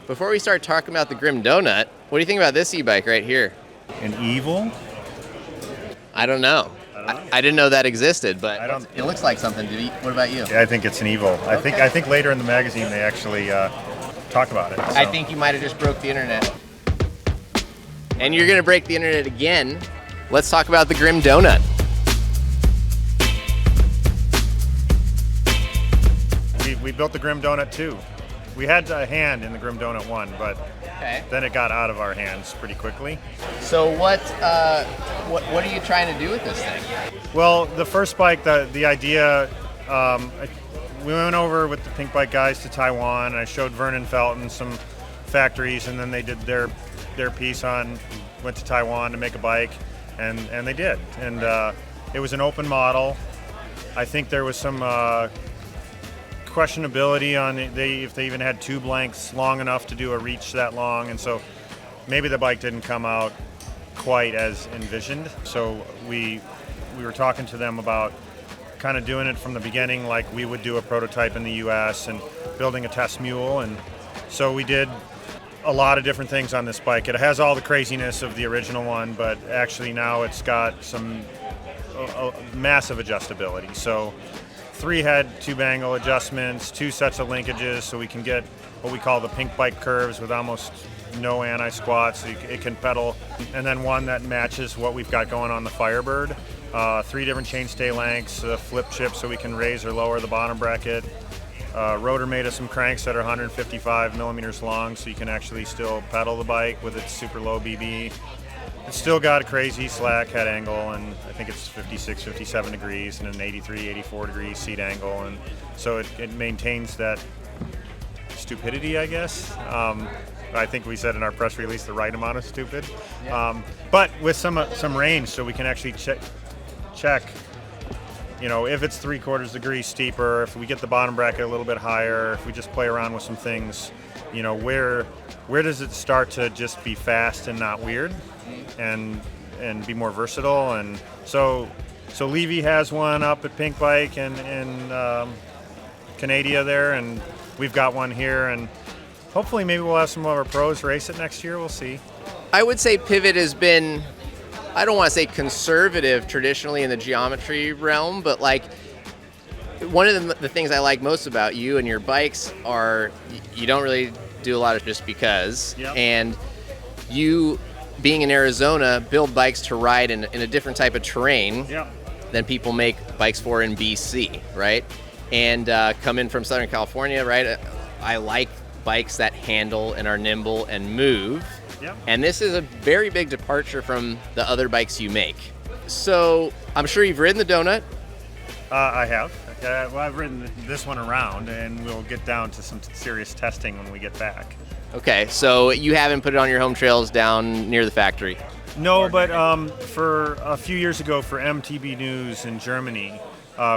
Before we start talking about the Grim Donut, what do you think about this e-bike right here? An evil? I don't know. I didn't know that existed, but it looks like something to me. What about you? Yeah, I think it's an evil. Okay. I think later in the magazine they actually talk about it. So. I think you might have just broke the internet. And you're going to break the internet again. Let's talk about the Grim Donut. We built the Grim Donut too. We had a hand in the Grim Donut 1, but then it got out of our hands pretty quickly. So what are you trying to do with this thing? Well, the first bike, the idea, we went over with the Pinkbike guys to Taiwan, and I showed Vernon Felton some factories, and then they did their piece on, went to Taiwan to make a bike, and they did. And it was an open model. I think there was some questionability on if they even had tube lengths long enough to do a reach that long, and so maybe the bike didn't come out quite as envisioned. So we were talking to them about kind of doing it from the beginning like we would do a prototype in the US and building a test mule, and so we did a lot of different things on this bike. It has all the craziness of the original one, but actually now it's got some massive adjustability. So 3 head tube angle adjustments, 2 sets of linkages, so we can get what we call the Pinkbike curves with almost no anti-squat, so it can pedal. And then one that matches what we've got going on the Firebird. 3 different chainstay lengths, flip chip so we can raise or lower the bottom bracket. Rotor made of some cranks that are 155 millimeters long, so you can actually still pedal the bike with its super low BB. It's still got a crazy slack head angle, and I think it's 56, 57 degrees and an 83, 84 degree seat angle, and so it maintains that stupidity, I guess. I think we said in our press release the right amount of stupid, but with some range, so we can actually check, you know, if it's 3/4 degrees steeper, if we get the bottom bracket a little bit higher, if we just play around with some things, you know, where does it start to just be fast and not weird, and be more versatile. And so Levy has one up at Pinkbike and Canada there, and we've got one here, and hopefully maybe we'll have some of our pros race it next year. We'll see. I would say Pivot has been, I don't want to say conservative traditionally in the geometry realm, but like one of the things I like most about you and your bikes are you don't really do a lot of just because. Yep. And you, being in Arizona, build bikes to ride in a different type of terrain than people make bikes for in BC, right? And coming from Southern California, right? I like bikes that handle and are nimble and move. Yep. And this is a very big departure from the other bikes you make. So I'm sure you've ridden the Donut. I have. Well, I've ridden this one around, and we'll get down to some serious testing when we get back. Okay, so you haven't put it on your home trails down near the factory? No, but for a few years ago for eMTB News in Germany,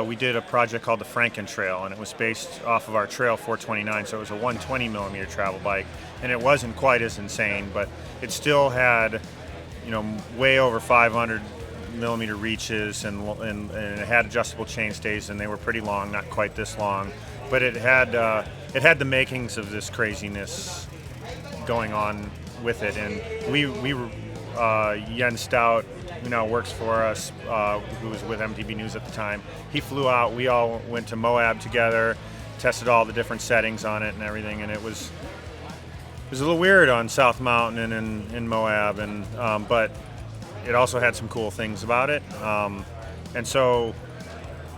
we did a project called the Franken Trail, and it was based off of our Trail 429, so it was a 120 millimeter travel bike, and it wasn't quite as insane, but it still had, you know, way over 500 millimeter reaches, and it had adjustable chainstays, and they were pretty long, not quite this long, but it had the makings of this craziness going on with it. And we Jens Stout, who now works for us, who was with MTB News at the time, he flew out. We all went to Moab together, tested all the different settings on it and everything, and it was a little weird on South Mountain and in Moab, and but it also had some cool things about it. And so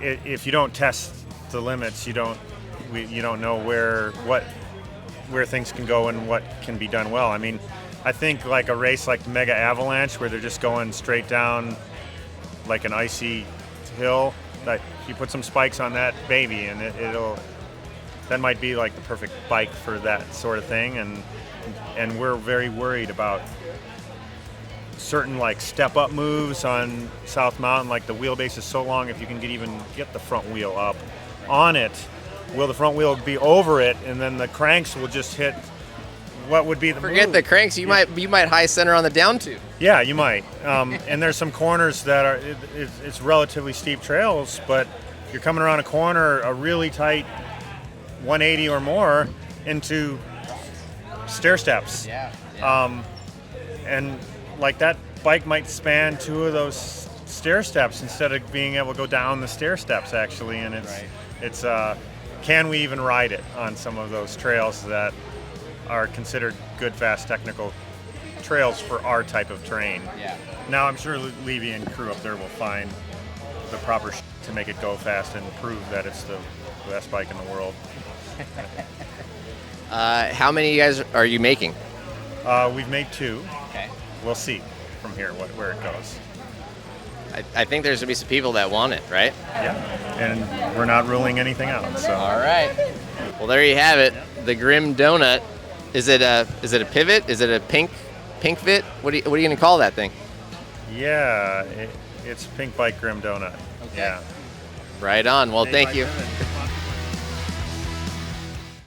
if you don't test the limits, you don't know where things can go and what can be done well. I mean, I think like a race like the Mega Avalanche, where they're just going straight down like an icy hill, that you put some spikes on that baby, and that might be like the perfect bike for that sort of thing. And we're very worried about certain like step up moves on South Mountain, like the wheelbase is so long, if you can even get the front wheel up on it, will the front wheel be over it, and then the cranks will just hit what would be the Forget move. the cranks, you might high center on the down tube. Yeah, you might. And there's some corners that are it's relatively steep trails, but you're coming around a corner, a really tight 180 or more, into stair steps. Yeah. And like that bike might span 2 of those stair steps instead of being able to go down the stair steps actually. And it's can we even ride it on some of those trails that are considered good, fast, technical trails for our type of terrain? Yeah. Now I'm sure Levy and crew up there will find the proper to make it go fast and prove that it's the best bike in the world. How many you guys are you making? We've made 2. Okay. We'll see from here where it goes. I think there's gonna be some people that want it, right? Yeah, and we're not ruling anything out. So. All right. Well, there you have it. The Grim Donut. Is it a pivot? Is it a pink fit? What are you gonna call that thing? Yeah, it's Pinkbike Grim Donut. Okay. Yeah. Right on. Well, thank you.